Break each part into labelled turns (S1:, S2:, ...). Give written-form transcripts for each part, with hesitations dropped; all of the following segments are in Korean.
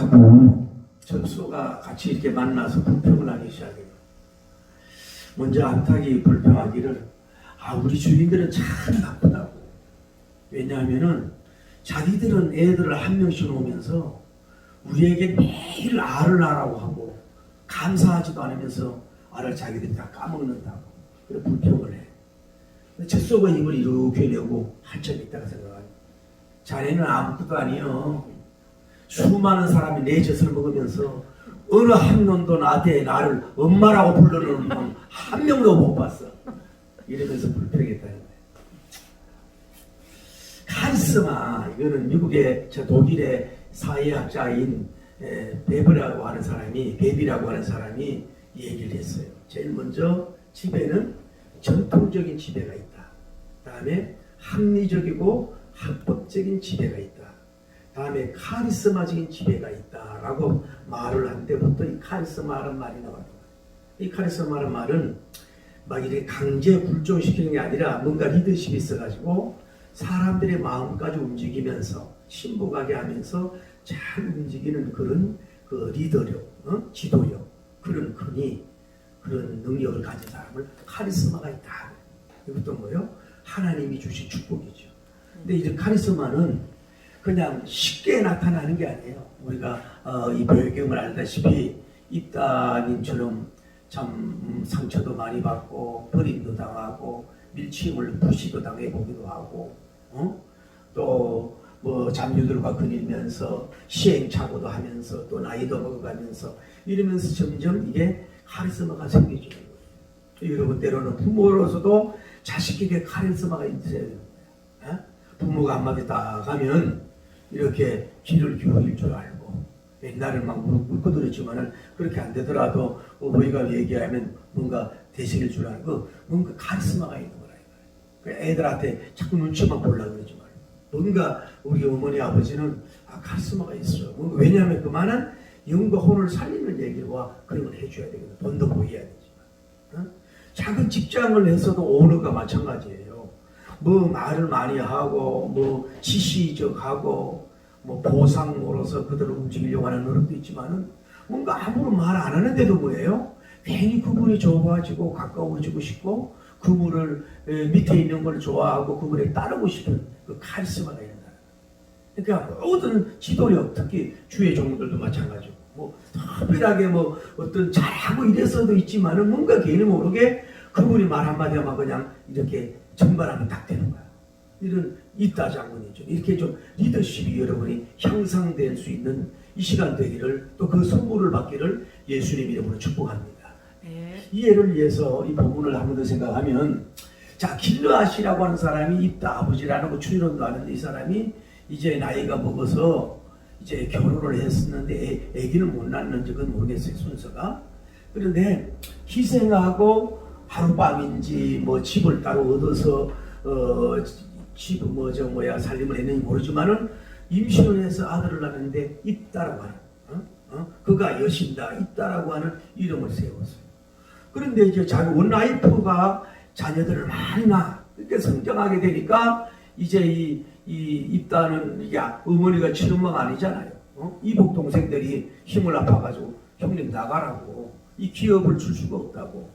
S1: 자꾸 접수가 같이 이렇게 만나서 불평을 하기 시작해요. 먼저 안타기 불평하기를 우리 주인들은 참 나쁘다고. 왜냐하면은 자기들은 애들을 한 명씩 놓으면서 우리에게 매일 알을 하라고 하고 감사하지도 않으면서 알을 자기들이 다 까먹는다고. 그래 불평을 해. 젖속은 입을 이렇게 내고 한참 있다가 생각하니 자네는 아무것도 아니요. 수많은 사람이 내 젖을 먹으면서 어느 한 놈도 나한테 나를 엄마라고 부르는 놈 한 명도 못 봤어. 이러면서 불평했다는 거예요. 카리스마, 이거는 미국의 저 독일의 사회학자인 베비라고 하는 사람이 얘기를 했어요. 제일 먼저 지배는 전통적인 지배가 있다. 다음에 합리적이고 합법적인 지배가 있다. 다음에 카리스마적인 지배가 있다라고 말을 한 때부터 이 카리스마라는 말이 나왔다. 이 카리스마라는 말은 막 이렇게 강제 굴종시키는 게 아니라 뭔가 리더십이 있어가지고 사람들의 마음까지 움직이면서 신부가게 하면서 잘 움직이는 그런 그 리더력, 지도력, 그런 능력을 가진 사람을 카리스마가 있다. 이것도 뭐요? 하나님이 주신 축복이죠. 근데 이제 카리스마는 그냥 쉽게 나타나는 게 아니에요. 우리가 이 배경을 알다시피 입다님처럼 참 상처도 많이 받고 버림도 당하고 밀치임을 무시도 당해보기도 하고 또 뭐 잠류들과 거닐면서 시행착오도 하면서 또 나이도 먹어가면서 이러면서 점점 이게 카리스마가 생겨지는 거예요. 여러분 때로는 부모로서도 자식에게 카리스마가 있어야 되는 거예요. 부모가 한마디 딱 하면 이렇게 귀를 기울일 줄 알고 옛날에는 막 물고들었지만은 그렇게 안 되더라도 어머니가 얘기하면 뭔가 대신일 줄 알고 뭔가 카리스마가 있는 거라. 애들한테 자꾸 눈치만 보려고 그러지 말고 뭔가 우리 어머니 아버지는 카리스마가 있어요. 왜냐하면 그만한 영과 혼을 살리는 얘기와 그런 걸 해줘야 되거든. 돈도 보여야 되지만 작은 직장을 해서도 오너가 마찬가지예요. 뭐 말을 많이 하고 뭐 지시적하고 뭐 보상으로서 그들을 움직이려고 하는 노력도 있지만은 뭔가 아무런 말 안 하는데도 뭐예요? 괜히 그분이 좋아지고 가까워지고 싶고 그분을 밑에 있는 걸 좋아하고 그분에 따르고 싶은 그 카리스마가 있는 거예요. 그러니까 모든 지도력, 특히 주의 종들도 마찬가지고 뭐 특별하게 뭐 어떤 잘하고 이래서도 있지만은 뭔가 괜히 모르게 그분이 말 한마디 하면 그냥 이렇게 전발하면 딱 되는 거야. 이런 입다 장군이죠. 이렇게 좀 리더십이 여러분이 향상될 수 있는 이 시간 되기를 또 그 선물을 받기를 예수님 이름으로 축복합니다. 이 예를 위해서 이 부분을 한 번 더 생각하면 자 길르앗이라고 하는 사람이 입다 아버지라는 거 추리론도 하는데 이 사람이 이제 나이가 먹어서 이제 결혼을 했었는데 아기는 못 낳는지 그건 모르겠어요 순서가. 그런데 희생하고 하룻밤인지 뭐 집을 따로 얻어서 집 살림을 했는지 모르지만은 임신을 해서 아들을 낳았는데 입다라고 하는 그가 여신다 입다라고 하는 이름을 세웠어요. 그런데 이제 자기 원라이프가 자녀들을 많이 낳아 그렇게 성장하게 되니까 이제 이 입다는 이게 어머니가 친엄마가 아니잖아요. 이복 동생들이 힘을 아파가지고 형님 나가라고 이 기업을 줄 수가 없다고.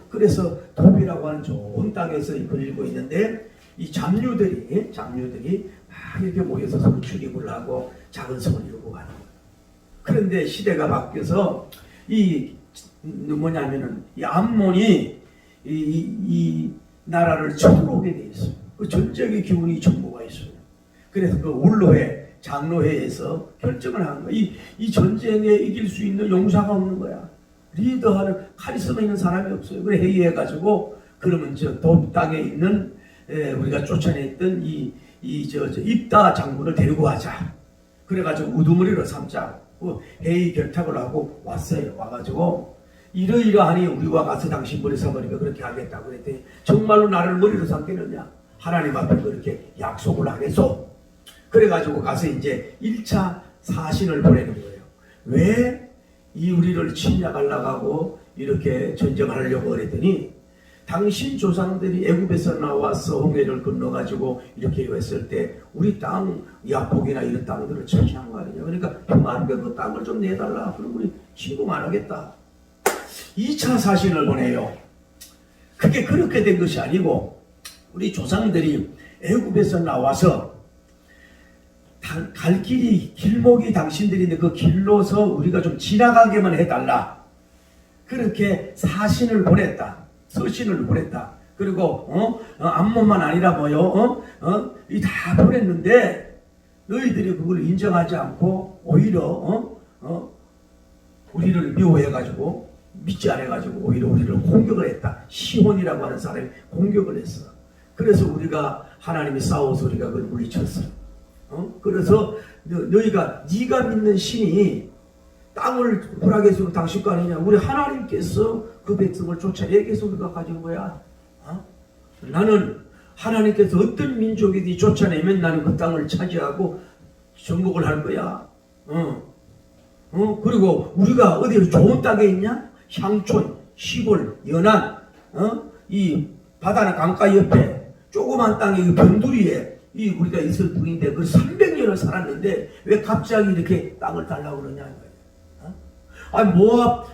S1: 그래서 도비라고 하는 좋은 땅에서 걸리고 있는데 이 잡류들이 막 이렇게 모여서 서로 출입을 하고 작은 성을 이루고 가는 거예요. 그런데 시대가 바뀌어서 이 암몬이 이 나라를 쳐들어오게 돼 있어요. 그 전적인 기운이 정보가 있어요. 그래서 그 원로회 장로회에서 결정을 하는 거야. 이 전쟁에 이길 수 있는 용사가 없는 거야. 리더하는 카리스마 있는 사람이 없어요. 그래 회의해가지고 그러면 저 땅에 있는 우리가 쫓아냈던 입다 장군을 데리고 가자. 그래가지고 우두머리로 삼자고 회의 결탁을 하고 왔어요. 와가지고 이러이러하니 우리와 가서 당신 머리 삼으니까 그렇게 하겠다고 그랬더니 정말로 나를 머리로 삼겠느냐? 하나님 앞에 그렇게 약속을 하겠소. 그래가지고 가서 이제 1차 사신을 보내는 거예요. 왜 이 우리를 침략하려고 하고 이렇게 전쟁하려고 그랬더니 당신 조상들이 애굽에서 나와서 홍해를 건너가지고 이렇게 했을 때 우리 땅 야복이나 이런 땅들을 차지한 거 아니냐. 그러니까 평안하게 그 땅을 좀 내달라. 그럼 우리 침공 안 하겠다. 2차 사신을 보내요. 그게 그렇게 된 것이 아니고 우리 조상들이 애굽에서 나와서 갈 길이 길목이 당신들인데 그 길로서 우리가 좀 지나가게만 해달라. 그렇게 사신을 보냈다. 서신을 보냈다. 그리고 앞몸만 아니라 뭐요? 이 다 보냈는데 너희들이 그걸 인정하지 않고 오히려 우리를 미워해가지고 믿지 않아가지고 오히려 우리를 공격을 했다. 시혼이라고 하는 사람이 공격을 했어. 그래서 우리가 하나님이 싸워서 우리가 그걸 물리쳤어. 그래서 너희가 네가 믿는 신이 땅을 허락해 주는 당신 거 아니냐. 우리 하나님께서 그 백성을 쫓아내게 해서 우리가 가진 거야. 나는 하나님께서 어떤 민족이든지 쫓아내면 나는 그 땅을 차지하고 정복을 할 거야. 그리고 우리가 어디 좋은 땅에 있냐? 향촌, 시골, 연안, 이 바다나 강가 옆에 조그만 땅에 이 변두리에 이 우리가 있을 뿐인데 그 300년을 살았는데 왜 갑자기 이렇게 땅을 달라고 그러냐. 아니 모압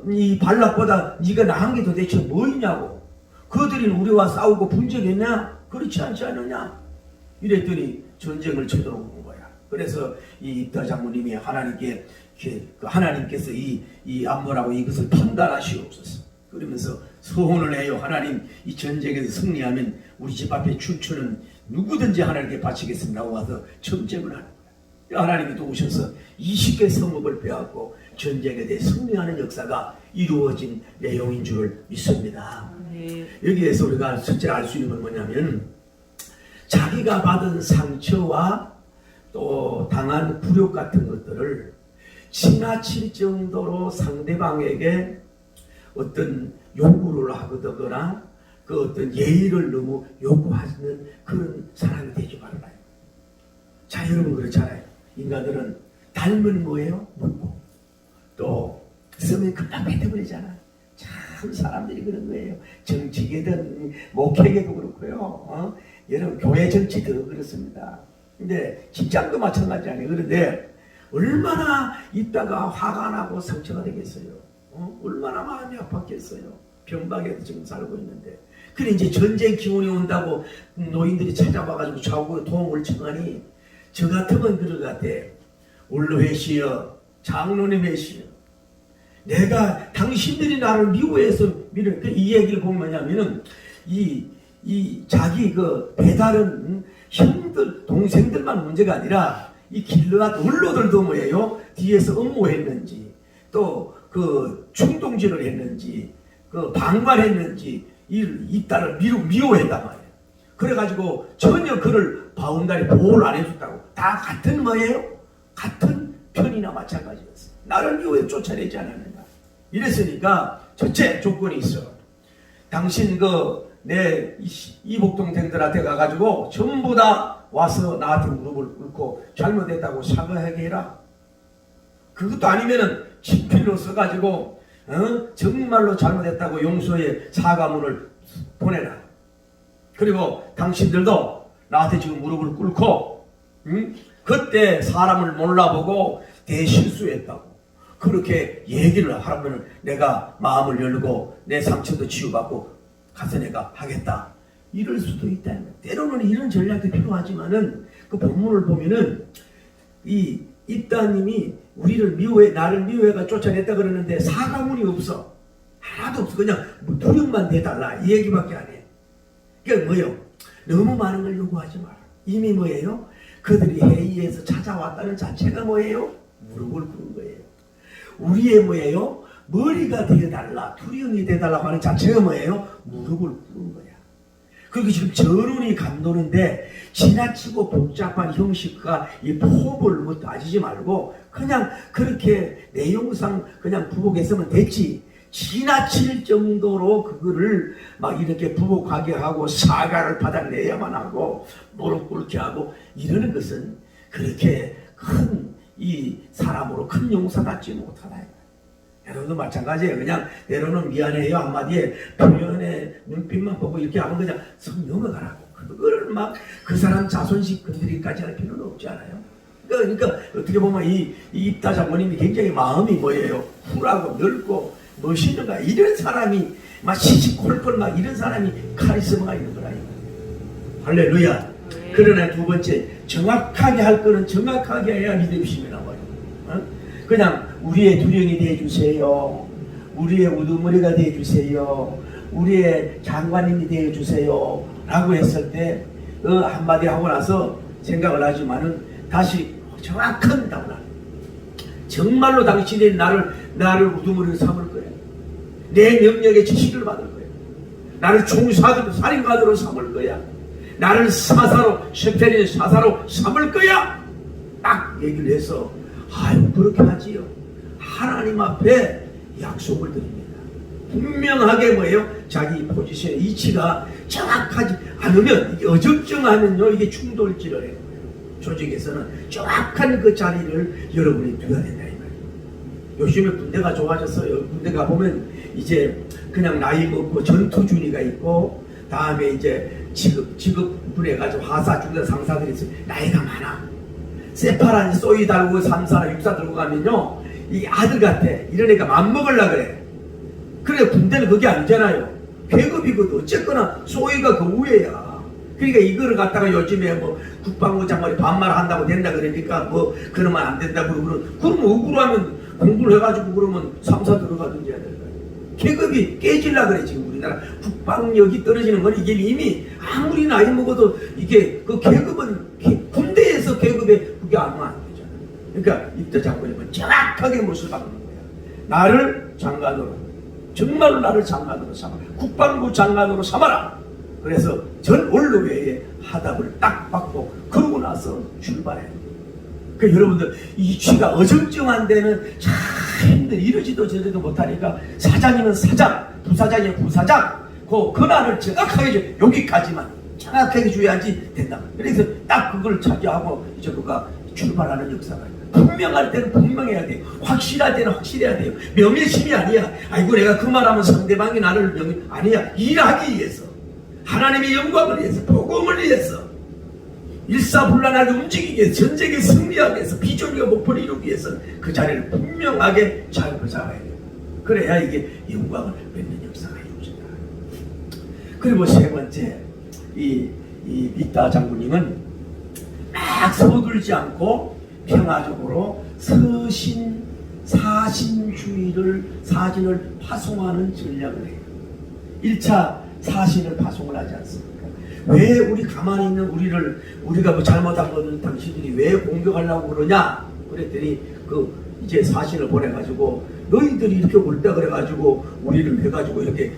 S1: 이 발락보다 네가 나은 게 도대체 뭐 있냐고. 그들이 우리와 싸우고 분쟁했냐? 그렇지 않지 않느냐? 이랬더니 전쟁을 쳐들어온 거야. 그래서 이 입다 장모님이 하나님께서 이 안보라고 이것을 판단하시옵소서. 그러면서 소원을 해요. 하나님 이 전쟁에서 승리하면 우리 집 앞에 춘추는 누구든지 하나님께 바치겠습니다고 와서 청쟁을 하는 거야. 하나님이 도우셔서 20개 성읍을 빼앗고 전쟁에 대해 승리하는 역사가 이루어진 내용인 줄을 믿습니다. 네. 여기에서 우리가 첫째 알 수 있는 건 뭐냐면 자기가 받은 상처와 또 당한 굴욕 같은 것들을 지나칠 정도로 상대방에게 어떤 요구를 하거나 그 어떤 예의를 너무 요구하는 그런 사람이 되지 말아요. 자, 여러분 그렇잖아요. 인간들은 닮은 뭐예요? 묻고 또 쓰면 금방 뱉어버리잖아. 참 사람들이 그런 거예요. 정치계든 목회계도 그렇고요. 여러분 교회 정치도 그렇습니다. 근데 직장도 마찬가지 아니에요. 그런데 얼마나 있다가 화가 나고 상처가 되겠어요. 얼마나 마음이 아팠겠어요. 병박에도 지금 살고 있는데. 그래 이제 전쟁 기운이 온다고 노인들이 찾아와가지고 좌우에 도움을 청하니 저 같으면 그럴 것 같아. 올로회시여 장로님 회시여 내가 당신들이 나를 미워해서 이 얘기를 보면 뭐냐면은 이 자기 그 배다른 형들 동생들만 문제가 아니라 이 길르앗 원로들도 뭐예요? 뒤에서 음모했는지 또 그 충동질을 했는지 그 방관했는지 이 딸을 미워했단 말이에요. 그래가지고 전혀 그를 바운다리 보호를 안 해줬다고. 다 같은 뭐예요? 같은 편이나 마찬가지였어요. 나를 미워해 쫓아내지 않았는가. 이랬으니까 첫째 조건이 있어. 당신 내 이복동생들한테 가가지고 전부 다 와서 나한테 무릎을 꿇고 잘못했다고 사과하게 해라. 그것도 아니면은 친필로 써가지고 정말로 잘못했다고 용서의 사과문을 보내라. 그리고 당신들도 나한테 지금 무릎을 꿇고 그때 사람을 몰라보고 대실수했다고 그렇게 얘기를 하면 내가 마음을 열고 내 상처도 치유받고 가서 내가 하겠다. 이럴 수도 있다. 때로는 이런 전략도 필요하지만은 그 본문을 보면은 이 입다님이 우리를 나를 미워해가 쫓아냈다 그러는데 사과문이 없어. 하나도 없어. 그냥 두력만 대달라. 이 얘기밖에 안 해. 그러니까 뭐예요? 너무 많은 걸 요구하지 마라. 이미 뭐예요? 그들이 회의에서 찾아왔다는 자체가 뭐예요? 무릎을 꿇은 거예요. 우리의 뭐예요? 머리가 되어달라. 투령이 되어달라고 하는 자체가 뭐예요? 무릎을 꿇은 거야. 그리고 지금 전운이 감도는데 지나치고 복잡한 형식과 이 포부를 뭐 따지지 말고 그냥 그렇게 내용상 그냥 부복했으면 됐지. 지나칠 정도로 그거를 막 이렇게 부복하게 하고 사과를 받아내야만 하고 무릎 꿇게 하고 이러는 것은 그렇게 큰 이 사람으로 큰 용서받지 못하다. 여러분도 마찬가지예요. 그냥 때로는 미안해요 한마디에 표현의 눈빛만 보고 이렇게 하면 그냥 성 넘어가라고. 그거를 막 그 사람 자존심 건드리기까지 할 필요는 없지 않아요? 그러니까 어떻게 보면 이 입다 장모님이 굉장히 마음이 뭐예요? 훌하고 넓고 멋있는가 이런 사람이 막 시시콜콜 막 이런 사람이 카리스마가 있는 거라. 할렐루야. 그러나 두 번째, 정확하게 할 거는 정확하게 해야 믿음심이 나와요. 그냥 우리의 두령이 되어주세요. 우리의 우두머리가 되어주세요. 우리의 장관님이 되어주세요. 라고 했을 때 한마디 하고 나서 생각을 하지만은 다시 정확한 답을 하는. 정말로 당신이 나를 우두머리로 삼을 거야. 내 명령에 지시를 받을 거야. 나를 총사로 살인관으로 삼을 거야. 나를 셰페린 사사로 삼을 거야. 딱 얘기를 해서 아유 그렇게 하지요. 하나님 앞에 약속을 드립니다. 분명하게 뭐예요? 자기 포지션의 이치가 정확하지 않으면 이게 어정쩡하면요 이게 충돌질을 해요. 조직에서는 정확한 그 자리를 여러분이 둬야 된다 이 말이에요. 요즘에 군대가 좋아졌어요. 군대 가보면 이제 그냥 나이 먹고 전투준이가 있고 다음에 이제 지급분해 가지고 하사 중대 상사들이 있어요. 나이가 많아. 세파란 쏘이 달고 3사나 6사 들고 가면요 이 아들 같아. 이런 애가 맘먹으려 그래. 그래 군대는 그게 아니잖아요. 계급이거든. 어쨌거나 쏘이가 그 우애야. 그러니까 이거를 갖다가 요즘에 뭐 국방부 장관이 반말한다고 된다 그러니까 뭐 그러면 안 된다 그러면 억울하면 공부를 해가지고 그러면 3사 들어가든지 해야 될까요? 계급이 깨질라 그래. 지금 우리나라 국방력이 떨어지는 건 이게 이미 아무리 나이 먹어도 이게 그 계급은 군대에서 계급에 그게 아무 안 되잖아. 그러니까 입대 장관님은 정확하게 못을 바꾸는 거야. 나를 장관으로 정말로 나를 장관으로 삼아라. 국방부 장관으로 삼아라. 그래서 전 원로회에 하답을 딱 받고 그러고 나서 출발해요. 그 여러분들 이치가 어정쩡한 데는 참 힘들 이러지도 저러지도 못하니까 사장이면 사장, 부사장이면 부사장 그 권한을 정확하게 줘. 여기까지만 정확하게 줘야지 된다. 그래서 딱 그걸 차지하고 이제 그가 출발하는 역사가 있다. 분명할 때는 분명해야 돼요. 확실할 때는 확실해야 돼요. 명예심이 아니야. 아이고 내가 그 말하면 상대방이 나를 아니야. 일하기 위해서 하나님의 영광을 위해서 복음을 위해서 일사불란하게 움직이기 위해서 전쟁에 승리하기 위해서 비전과 목표를 이루기 위해서 그 자리를 분명하게 잘 잡아야 돼요. 그래야 이게 영광을 맺는 역사가 이루어진다. 그리고 세 번째 이 믹다 장군님은 막 서둘지 않고 평화적으로 사신을 파송하는 전략을 해요. 1차 사신을 파송을 하지 않습니까? 왜 우리 가만히 있는 우리가 뭐 잘못한 거는 당신들이 왜 공격하려고 그러냐? 그랬더니 이제 사신을 보내가지고 너희들이 이렇게 옳다 그래가지고 우리를 해가지고 이렇게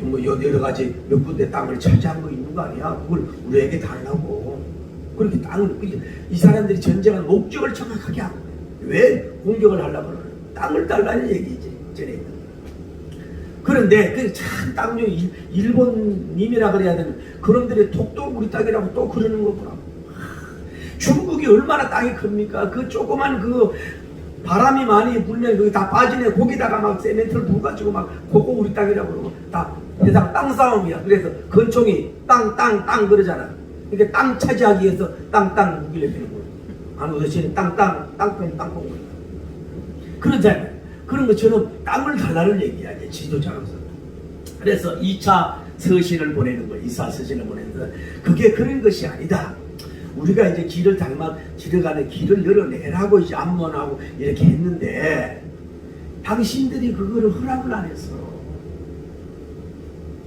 S1: 뭐 여러 가지 몇 군데 땅을 차지한 거 있는 거 아니야? 그걸 우리에게 달라고. 그렇게 이 사람들이 전쟁한 목적을 정확하게 하고 왜 공격을 하려고 그러는 땅을 달라는 얘기지. 전에. 그런데 그 참 땅 일본님이라 그래야 되는 그런들의 톡도 우리 땅이라고 또 그러는 거구나. 중국이 얼마나 땅이 큽니까? 그 조그만 그 바람이 많이 불면 그게 다 빠지네. 거기다가 막 세멘트를 부어가지고 막 그거 우리 땅이라고 그러고 다 세상 땅 싸움이야. 그래서 건총이 땅 그러잖아. 그러니까 땅 차지하기 위해서 땅 무기를 피는 거예요. 안 대신 땅 그러잖아요. 그런 것처럼 땅을 달라는 얘기야. 지도자로서. 그래서 2차 서신을 보내는 거예요. 2차 서신을 보내는데 그게 그런 것이 아니다. 우리가 이제 길을 지나가는 길을 열어내라고 이제 안문하고 이렇게 했는데 당신들이 그거를 허락을 안 했어.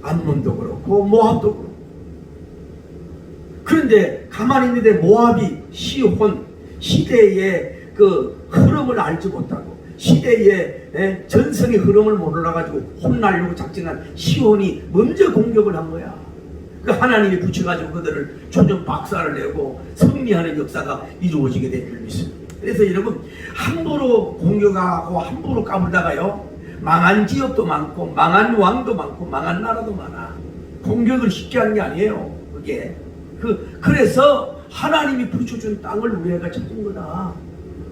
S1: 안문도 그렇고 모압도 그렇고. 그런데 가만히 있는데 모압이 시대의 그 흐름을 알지 못하고 시대의 전성의 흐름을 몰라가지고 혼나려고 작정한 시온이 먼저 공격을 한 거야. 그 하나님이 붙여가지고 그들을 조정 박살을 내고 승리하는 역사가 이루어지게 될 줄 믿습니다. 그래서 여러분 함부로 공격하고 함부로 까불다가요 망한 지역도 많고 망한 왕도 많고 망한 나라도 많아. 공격을 쉽게 하는 게 아니에요. 그게 그래서 하나님이 붙여준 땅을 우리가 찾은 거다.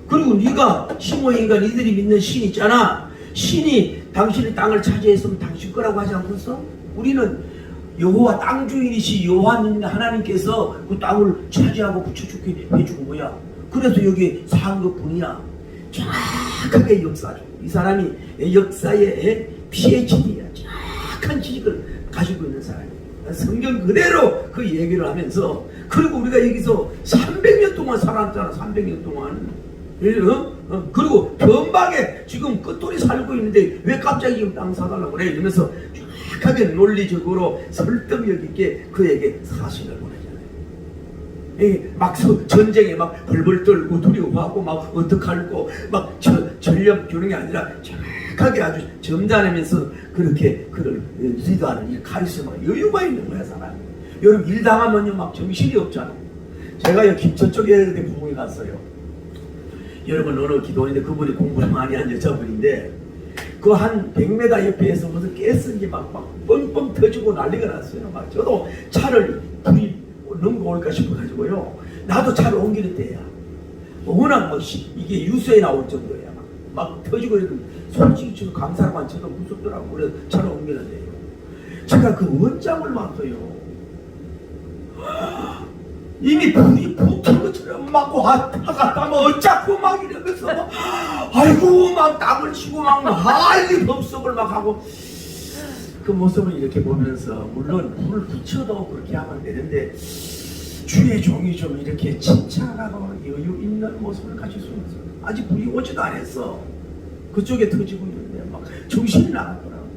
S1: 그리고 네가 시모인가 니들이 믿는 신 있잖아. 신이 당신의 땅을 차지했으면 당신 거라고 하지 않겠어? 우리는 여호와 땅 주인이시 여호와 하나님께서 그 땅을 차지하고 붙여주게 해주고 뭐야. 그래서 여기 산 것뿐이야. 정확하게 역사죠. 이 사람이 역사의 PhD야. 정확한 지식을 가지고 있는 사람이야. 성경 그대로 그 얘기를 하면서, 그리고 우리가 여기서 300년 동안 살았잖아. 300년 동안. 그리고 변방에 지금 끝돌이 살고 있는데 왜 갑자기 지금 땅 사달라고 그래? 이러면서 정확하게 논리적으로 설득력 있게 그에게 사실을 보내잖아요. 막 전쟁에 막 벌벌 떨고 두려워하고 막 어떡할고 막 전력 교령이 아니라 정확하게 아주 점잖으면서 그렇게 그를 리드하는 이 카리스마, 여유가 있는 거야 사람. 여러분 일 당하면요 막 정신이 없잖아. 제가요 김천 쪽에 부흥에 갔어요. 여러분 어느 기도원인데 그분이 공부를 많이 한 여자분인데 그 한 100m 옆에서 무슨 가스인지 막 뻥뻥 터지고 난리가 났어요. 막 저도 차를 불이 넘고 올까 싶어가지고요. 나도 차를 옮기는 때야. 워낙 뭐 이게 유서에 나올 정도야. 막 터지고 이러면 솔직히 지금 강사만 쳐도 무섭더라고. 그래서 차를 옮기는데요. 제가 그 원장을 맡아요. 이미 불이 붙은 것처럼 막 왔다갔다 뭐 어쩌고 막 이러면서 막 아이고 막 땀을 치고 막 난리 법석을 막 하고 그 모습을 이렇게 보면서 물론 불을 붙여도 그렇게 하면 되는데 주의 종이 좀 이렇게 침착하고 여유 있는 모습을 가질 수 있어. 아직 불이 오지도 않았어. 그쪽에 터지고 있는데 막 정신이 나갔더라고.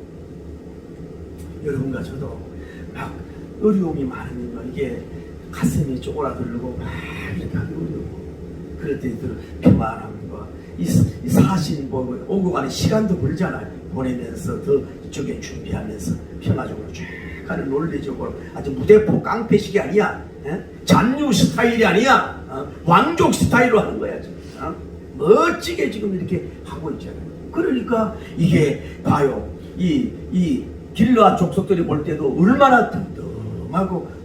S1: 여러분과 저도 막 어려움이 많으면 이게 가슴이 쪼그라들고 막 이렇게 하기 어려워. 그럴 때 평안함과 이 사신 보고 오고 가는 시간도 벌잖아요. 보내면서 더 이쪽에 준비하면서 평화적으로 쭉 가는 논리적으로 아주 무대포 깡패식이 아니야. 잔류 스타일이 아니야. 왕족 스타일로 하는 거야 지금. 멋지게 지금 이렇게 하고 있잖아요. 그러니까 이게 봐요. 이 길르앗 족속들이 볼 때도 얼마나 덤덤하고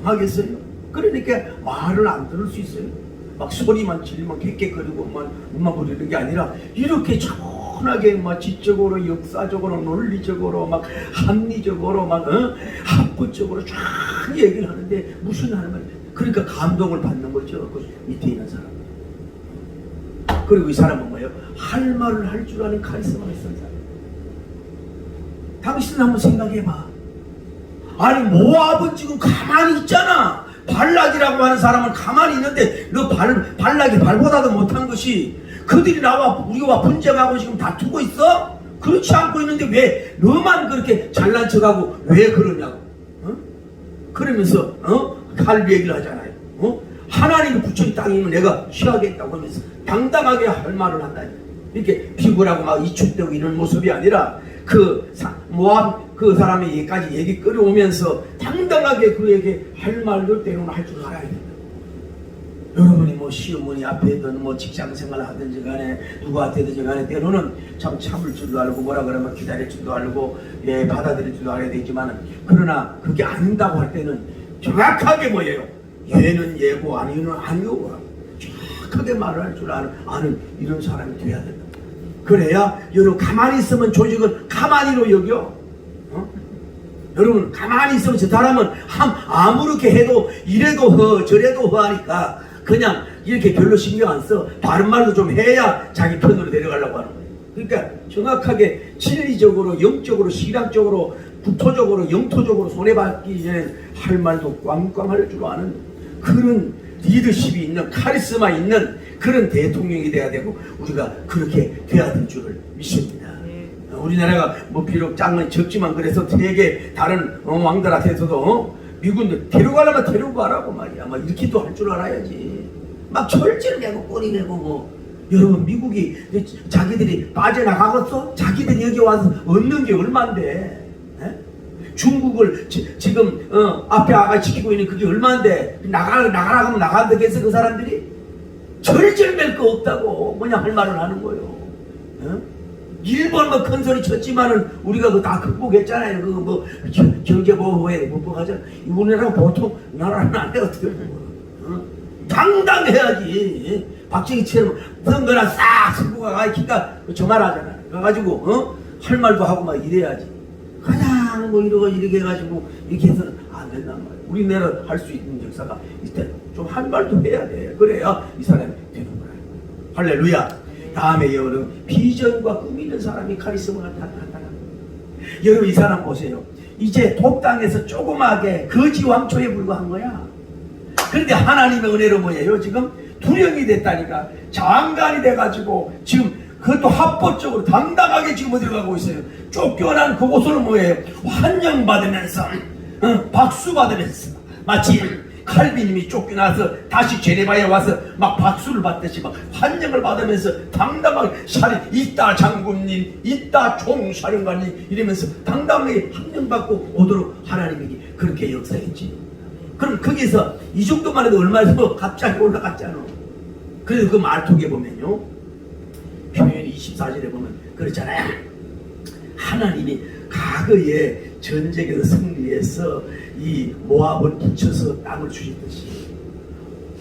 S1: 하겠어요. 그러니까 말을 안 들을 수 있어요. 막 소리만 질리면 객객거리고만 음악 부리는 게 아니라 이렇게 차분하게 막 지적으로 역사적으로 논리적으로 막 합리적으로 막 합구적으로 쫙 얘기를 하는데 무슨 하는 그러니까 감동을 받는 거죠. 그 밑에 있는 사람. 그리고 이 사람은 뭐예요? 할 말을 할 줄 아는 카리스마가 있는 사람. 당신은 한번 생각해봐. 아니 모압은 지금 가만히 있잖아. 발락이라고 하는 사람은 가만히 있는데 너 발락이 발보다도 못한 것이 그들이 나와 우리와 분쟁하고 지금 다투고 있어? 그렇지 않고 있는데 왜 너만 그렇게 잘난 척하고 왜 그러냐고. 그러면서 칼 얘기를 하잖아요. 하나님이 붙인 땅이면 내가 취하겠다고 하면서 당당하게 할 말을 한다니. 이렇게 비굴하고 막 이축되고 이런 모습이 아니라 모압 그 사람의 얘기까지 얘기 끌어오면서 당당하게 그에게 할 말도 때로는 할 줄 알아야 된다. 여러분이 뭐 시어머니 앞에든 뭐 직장생활 하든지 간에 누구한테든지 간에 때로는 참 참을 줄도 알고 뭐라 그러면 기다릴 줄도 알고 받아들일 줄도 알아야 되지만 그러나 그게 아닌다고 할 때는 정확하게 뭐예요? 예는 예고 아니는 아니고 정확하게 말을 할 줄 아는 이런 사람이 돼야 된다. 그래야 여러분 가만히 있으면 조직은 가만히로 여겨. 여러분 가만히 있으면 저 사람은 아무렇게 해도 이래도 허 저래도 허 하니까 그냥 이렇게 별로 신경 안 써. 바른 말도 좀 해야 자기 편으로 내려가려고 하는 거예요. 그러니까 정확하게 진리적으로 영적으로 신앙적으로 국토적으로 영토적으로 손해받기 전에 할 말도 꽝꽝 할 줄 아는 그런 리더십이 있는 카리스마 있는 그런 대통령이 돼야 되고 우리가 그렇게 돼야 될 줄을 믿습니다. 우리나라가 뭐 비록 적지만 그래서 되게 다른 왕들한테서도 미군들 데려가려면 데려가라고 말이야. 막 이렇게도 할 줄 알아야지. 막 철제를 내고 꼬리 내고 뭐. 여러분 미국이 자기들이 빠져나가겠어? 자기들이 여기 와서 얻는 게 얼만데? 중국을 지금 앞에 아가 지키고 있는 그게 얼만데 나가라 하면 나간다겠어 그 사람들이? 절절맬 거 없다고 뭐냐 할 말을 하는 거예요. 일본 뭐 큰 소리 쳤지만은 우리가 그 다 극복했잖아요. 그거 뭐 경제보호에 극복하잖아. 우리나라 보통 나라는 안 돼 어떻게 보면 당당해야지. 박정희처럼 선거나 싹 들고 가니까 저 말하잖아. 가가지고 할 말도 하고 막 이래야지. 그냥 뭐 이러고 이렇게 해가지고 이렇게 해서는 안 된단 말이야. 우리나라 할 수 있는 역사가 이때 좀 할 말도 해야 돼. 그래야 이 사람이 되는 거야. 할렐루야. 다음에 여러분 비전과 꿈 있는 사람이 카리스마가 나타나. 여러분 이 사람 보세요. 이제 독당에서 조그마하게 거지 왕초에 불과한 거야. 그런데 하나님의 은혜로 뭐예요? 지금 두령이 됐다니까. 장관이 돼가지고 지금 그것도 합법적으로 당당하게 지금 어디로 가고 있어요. 쫓겨난 그곳으로 뭐예요? 환영받으면서 박수 받으면서 마치 칼빈님이 쫓겨나서 다시 제네바에 와서 막 박수를 받듯이 막 환영을 받으면서 당당하게 있다 장군님, 있다 총사령관님 이러면서 당당하게 환영받고 오도록 하나님이 그렇게 역사했지. 그럼 거기서 이 정도만 해도 얼마나 더 갑자기 올라갔잖아. 그래서 그 말통에 보면요, 표현 24절에 보면 그렇잖아요. 하나님이 과거에 전쟁에서 승리해서 이 모압을 붙여서 땅을 주셨듯이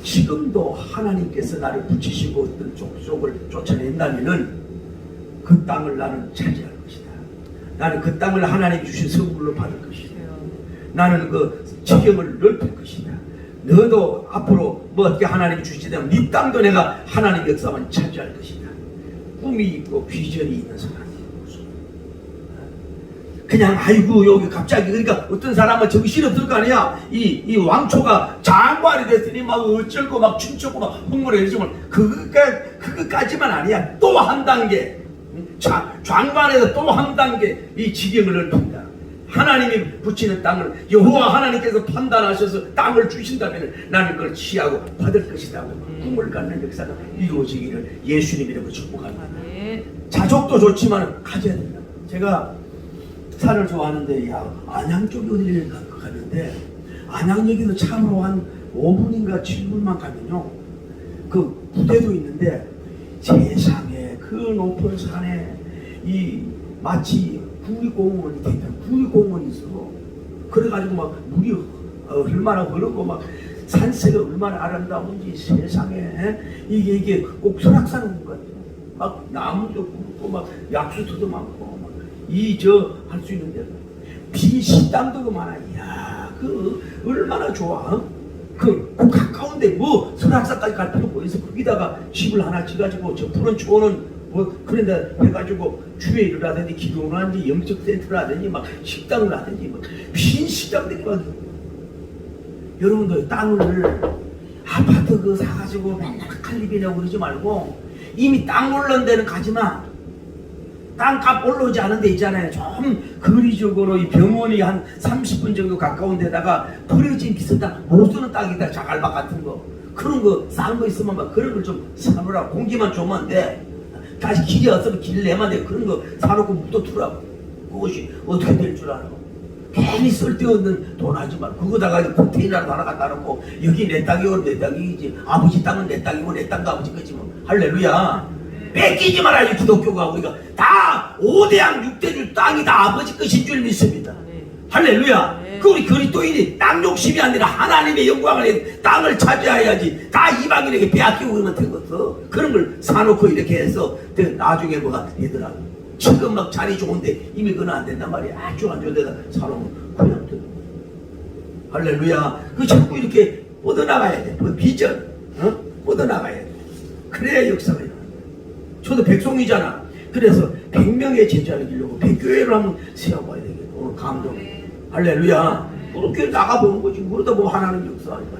S1: 지금도 하나님께서 나를 붙이시고 어떤 족속을 쫓아낸다면은 그 땅을 나는 차지할 것이다. 나는 그 땅을 하나님 주신 선물로 받을 것이다. 나는 그 지경을 넓힐 것이다. 너도 앞으로 뭐 어떻게 하나님이 주시다면 네 땅도 내가 하나님 역사만 차지할 것이다. 꿈이 있고 비전이 있는 사람. 그냥 아이고 여기 갑자기 그러니까 어떤 사람은 정신 없을 거 아니야. 이 왕초가 장관이 됐으니 막 어쩔고 막 춤추고 막 흥분해지면 그것까지만 아니야. 또 한 단계 장관에서 또 한 단계 이 지경을 넓힌다. 하나님이 붙이는 땅을 여호와 하나님께서 판단하셔서 땅을 주신다면 나는 그걸 취하고 받을 것이다. 꿈을 갖는 역사가 이루어지기를 예수님이라고 축복합니다. 자족도 좋지만 가져야 된다. 제가 산을 좋아하는데 안양 쪽에 어디를 갔는데 안양역에서 차로 한 5분인가 7분만 가면요 그 부대도 있는데 세상에 그 높은 산에 이 마치 국립공원이 있다. 국립공원이 있어. 그래가지고 막 물이 얼마나 흐르고 막 산세가 얼마나 아름다운지 세상에 이게 꼭 설악산 같아. 막 나무도 굵고 막 약수터도 많고 이 할 수 있는 데가 빈 식당도 많아. 이야 그 얼마나 좋아. 그 가까운데 뭐 설악산까지 갈 필요 뭐 있어. 거기다가 집을 하나 지가지고 저 푸른 초원은 뭐 그런데 해가지고 주회를 하든지 기도를 하든지 영적 센터를 하든지 막 식당을 하든지 뭐 빈 식당들이 막. 여러분들 땅을 아파트 그 사가지고 맨날 칼리비냐고 그러지 말고 이미 땅 올라온 데는 가지마. 땅값 올라오지 않은 데 있잖아요. 좀 거리적으로 이 병원이 한 30분 정도 가까운 데다가 버려진 비싼 땅, 못 쓰는 땅이다. 자갈밭 같은 거 그런 거 싼 거 있으면 막 그런 걸 좀 사놓으라. 공기만 좋으면 돼. 다시 길이 없으면 길 내면 돼. 그런 거 사놓고 묻어 두라고. 그것이 어떻게 될 줄 알아. 괜히 쓸데없는 돈 하지 말고 그거다가 컨테이너로 하나 갖다 놓고 여기 내 땅이고 내 땅이지 아버지 땅은 내 땅이고 내 땅도 아버지 거지 뭐. 할렐루야. 뺏기지 말아요. 기독교가 우리가 다 5대양 6대주 땅이 다 아버지 것인 줄 믿습니다. 할렐루야. 그 우리 그리스도인이 땅 욕심이 아니라 하나님의 영광을 해서 땅을 차지해야지. 다 이방인에게 빼앗기고 그러면 되겠어. 그런 걸 사놓고 이렇게 해서 나중에 뭐가 되더라고. 지금 막 자리 좋은데 이미 그건 안 된단 말이야. 아주 안 좋은 데다 사놓으면 그냥 돼. 할렐루야. 그 자꾸 이렇게 뻗어나가야 돼. 그 비전 뻗어나가야 돼. 그래야 역사가 일어나. 저도 백성이잖아. 그래서 100명의 제자를 기르고 100교회를 한번 세워봐야 되겠다. 오늘 감동. 할렐루야. 그렇게 나가보는 거지. 그러다 보면 하나님 역사하니까.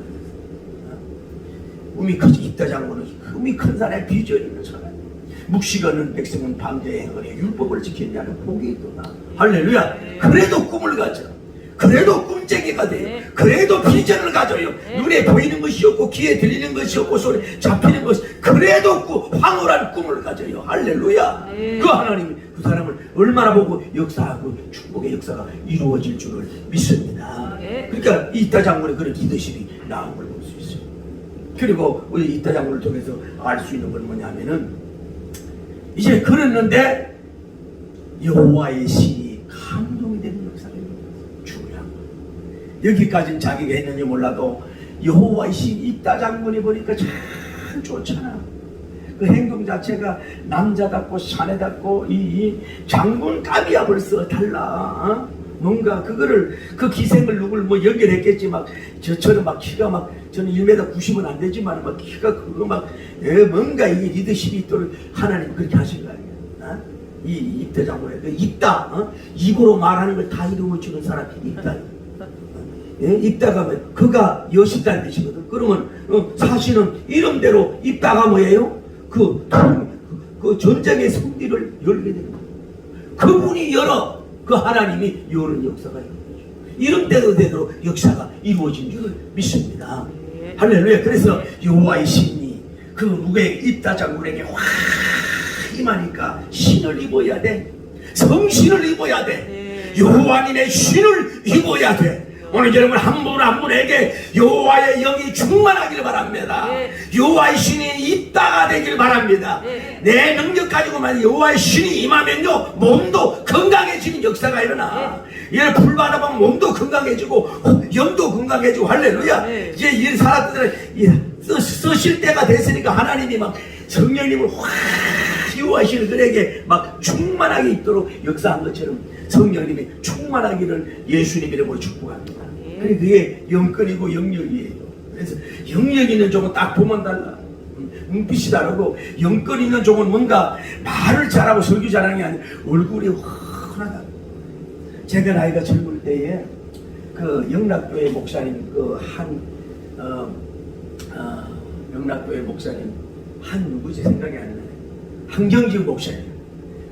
S1: 꿈이 크지. 이따 장군은 꿈이 큰 사람의 비전이 있는 사람. 묵시가는 백성은 밤새 행하여 율법을 지켰냐는 복이 있도다. 할렐루야. 그래도 꿈을 가져. 그래도 꿈쟁이가 돼. 그래도 비전을 가져요. 눈에 보이는 것이 없고 귀에 들리는 것이 없고 손에 잡히는 것이 그래도 황홀한 꿈을 가져요. 할렐루야. 그 하나님이 그 사람을 얼마나 보고 역사하고 축복의 역사가 이루어질 줄을 믿습니다. 그러니까 이따 장군의 그런 리더십이 나온 걸 볼 수 있어요. 그리고 우리 이따 장군을 통해서 알 수 있는 건 뭐냐면은 이제 그랬는데 여호와의 신이 감동이 되는 역사가 중요한 거예요. 여기까지는 자기가 했는지 몰라도 여호와의 신 이따 장군이 보니까 참 좋잖아. 그 행동 자체가 남자답고 사내답고 이 장군감이야 벌써 달라. 뭔가 그거를 그 기생을 누굴 뭐 연결했겠지. 막 저처럼 막 키가 막 저는 1m 90은 안 되지만 막 키가 그거 막 뭔가 이 리더십이 있도록 하나님 그렇게 하신 거 아니야. 이 입대장군에 그 입다 입으로 말하는 걸 다 이루어주는 사람이 입다. 입다가 그가 여신다는 뜻이거든. 그러면 사실은 이름대로 입다가 뭐예요? 그 전쟁의 성리를 열게 되는 거예요. 그분이 열어 그 하나님이 여는 역사가 있는 거죠. 이름대로 되도록 역사가 이루어진 줄을 믿습니다. 할렐루야. 그래서 여호와의 신이 그 누구의 입다 장군에게 확 임하니까 신을 입어야 돼. 성신을 입어야 돼. 여호와님의 신을 입어야 돼. 오늘 여러분 한 분 한 분에게 여호와의 영이 충만하기를 바랍니다. 여호와의 신이 있다가 되길 바랍니다. 내 능력 가지고만 여호와의 신이 임하면요 몸도 건강해지는 역사가 일어나. 얘를 풀 받아보면 몸도 건강해지고 영도 건강해지고 할렐루야. 이제 이 사람들은 쓰실 때가 됐으니까 하나님이 막 성령님을 확 여호와의 신을 그에게 막 충만하게 있도록 역사한 것처럼 성령님이 충만하기를 예수님 이름으로 축복합니다. 그게 영권이고 영역이에요. 그래서 영역 있는 종은 딱 보면 달라. 눈빛이 다르고 영권 있는 종은 뭔가 말을 잘하고 설교 잘하는 게 아니라 얼굴이 환하다. 제가 나이가 젊을 때에 그 영락교회 목사님 영락교회 목사님 누구지 생각이 안 나요. 한경지 목사님.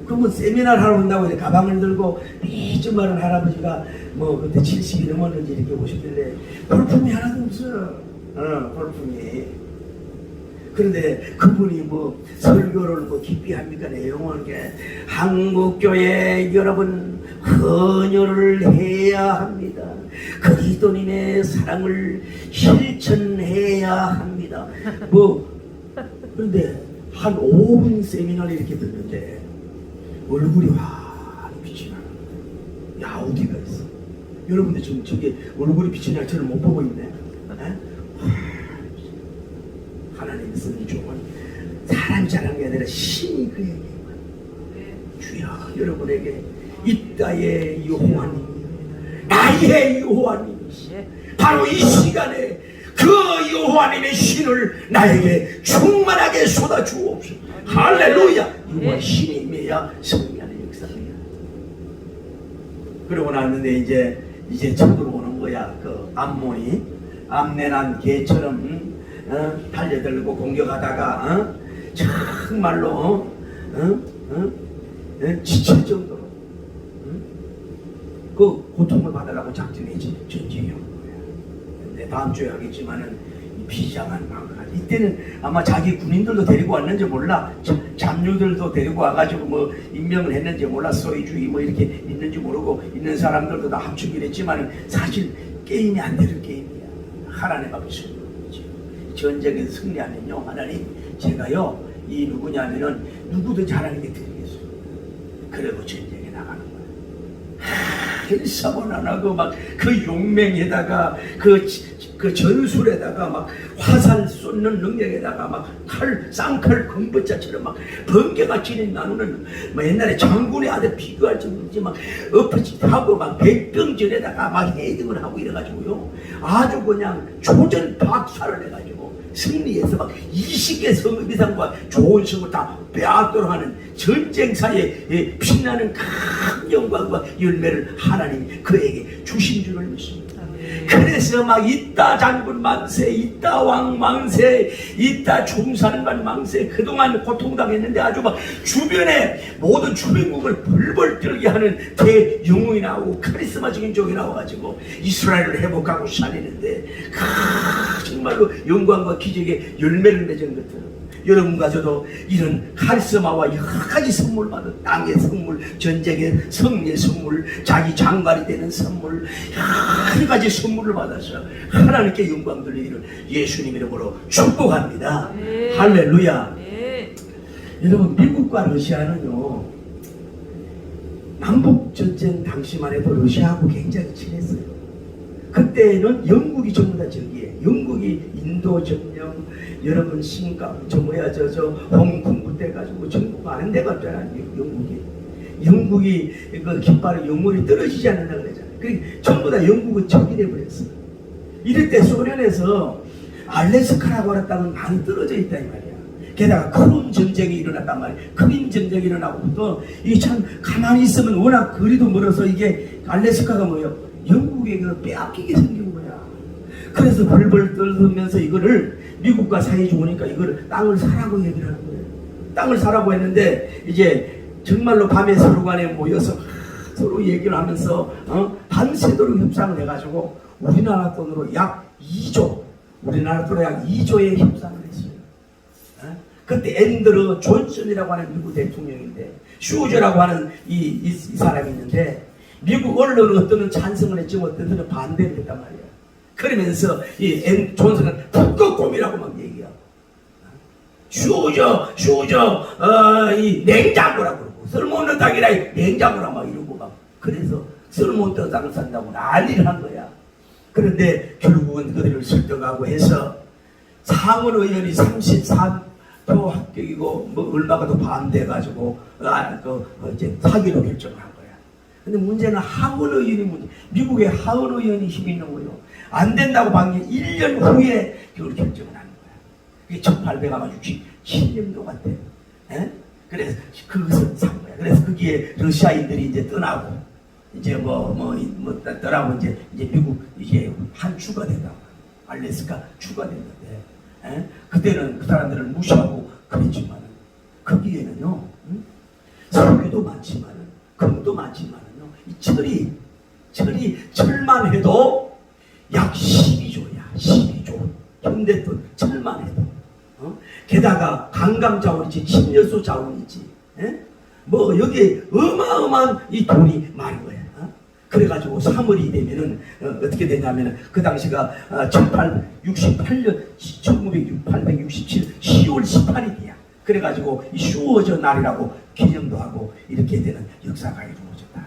S1: 그러면 세미나를 하러 온다고 이제 가방을 들고 삐쯤 마른 할아버지가 뭐 그때 70이 넘었는지 이렇게 오셨길래 볼품이 하나도 없어요. 볼품이. 그런데 그분이 뭐 설교를 뭐 깊이 합니까? 내용은 게 한국교회 여러분 헌혈을 해야 합니다. 그리스도님의 사랑을 실천해야 합니다. 그런데 한 5분 세미나를 이렇게 듣는데 얼굴이 환히 빛이 나는 야 어디가 있어? 여러분들 지금 저기 얼굴이 빛이 날 저를 못 보고 있네. 하나님의 쓰는 종은 사람이 잘하는 게 아니라 신이 그에게 주여 여러분에게 이따의 여호와님 나의 여호와님이시 바로 이 시간에 그 여호와님의 신을 나에게 충만하게 쏟아주옵소서. 할렐루야. 여호와 신이 임해야 승리하는 역사입니다. 그러고 났는데 이제 쳐들어오는 거야. 그 암몬이 암내난 개처럼 달려들고 공격하다가 정말로 지칠 정도로 그 고통을 받으려고 작정했지 전쟁이 온 거야. 근데 다음 주에 하겠지만은 비장한 망가지. 이때는 아마 자기 군인들도 데리고 왔는지 몰라. 잡류들도 데리고 와가지고 뭐 임명을 했는지 몰라. 소위주의 뭐 이렇게 있는지 모르고 있는 사람들도 다 합치기로 했지만은 사실 게임이 안 되는 게임이야. 하나님 앞에 승리하는 거지. 전쟁에서 승리하면요 하나님 제가요 이 누구냐면은 누구든 잘하는 게 드리겠어요. 그리고 전쟁에 나가는 거야. 사본 안 하고 막 그 용맹에다가 그 전술에다가 막 화살 쏘는 능력에다가 막 쌍칼 금부자처럼 막 번개가 진행 나누는 뭐 옛날에 장군의 아들 비교할 정도지 막 엎어지하고 막 백병전에다가 막 헤딩을 하고 이래가지고요 아주 그냥 조전 박살을 해가지고 승리해서 막 20개 성의상과 좋은 성을 다 빼앗도록 하는 전쟁사에 빛나는 큰 영광과 열매를 하나님이 그에게 주신 줄을 믿습니다. 그래서 막 있다 장군 만세, 있다 왕 만세, 있다 중산관 만세. 그동안 고통당했는데 아주 막 주변에 모든 주변국을 벌벌 떨게 하는 대영웅이 나오고 카리스마적인 종이 나와가지고 이스라엘을 회복하고 살리는데 정말로 영광과 기적의 열매를 맺은 것들은 여러분과 저도 이런 카리스마와 여러 가지 선물 받은 땅의 선물, 전쟁의 승리의 선물, 자기 장관이 되는 선물, 여러 가지 선물을 받아서 하나님께 영광 돌리기를 예수님 이름으로 축복합니다. 할렐루야. 여러분 미국과 러시아는요 남북전쟁 당시만 해도 러시아하고 굉장히 친했어요. 그때는 영국이 전부 다 적이에요. 영국이 인도 점령, 여러분 신강 저 뭐야 저 홍콩부 때 가지고 전국 많은 데가 없잖아. 영국이 그 깃발에 영물이 떨어지지 않는다 그러잖아요. 그 전부 다 영국은 적이 돼버렸어. 이럴 때 소련에서 알래스카라고 하는 땅은 많이 떨어져 있다 이 말이야. 게다가 크림 전쟁이 일어났단 말이야. 크림 전쟁이 일어나고부터 이게 참 가만히 있으면 워낙 거리도 멀어서 이게 알래스카가 뭐예요? 영국에 그 빼앗기게 생긴 거야. 그래서 벌벌 떨면서 이거를 미국과 사이 좋으니까 이거를 땅을 사라고 얘기를 하는 거예요. 땅을 사라고 했는데 이제 정말로 밤에 서로 간에 모여서 서로 얘기를 하면서 밤새도록 협상을 해가지고 우리나라 돈으로 약 2조, 우리나라 돈으로 약 2조의 협상을 했어요. 그때 앤드루 존슨이라고 하는 미국 대통령인데 슈저라고 하는 이 사람이 있는데 미국 언론은 어떤 찬성을 했지만 어떤 은 반대를 했단 말이야. 그러면서 이 존슨은 북극곰이라고 막 얘기해요. 슈저 이 냉장고라고 그러고 쓸모없는 땅이라 냉장고라 막 이러고 막 그래서 쓸모없는 땅을 산다고 난리를 한 거야. 그런데 결국은 그들을 설득하고 해서 상원 의원이 33표 합격이고 뭐 얼마가 더 반대해가지고 이제 사기로 결정을 한 거야. 근데 문제는 하원 의원이 문제. 미국의 하원 의원이 힘이 있는 거예요. 안 된다고 방금 1년 후에 그걸 결정을 하는 거야. 그게 1867년도 같아. 그래서 그것을 산 거야. 그래서 거기에 러시아인들이 이제 떠나고 이제 떠나고 이제 미국 이게 한 주가 된다고. 알래스카 주가 됐는데 그때는 그 사람들을 무시하고 그랬지만 거기에는요 석유도 많지만 금도 많지만은요 이 철만 해도 약 12조야. 12조. 현대돈 철만 해도. 게다가 강강 자원 있지, 침여수 자원 있지. 뭐 여기에 어마어마한 이 돈이 많은 거야. 그래가지고 3월이 되면은 어떻게 되냐면은 그 당시가 1867 10월 18일이야. 그래가지고 이 슈어저 날이라고 기념도 하고 이렇게 되는 역사가 이루어졌다.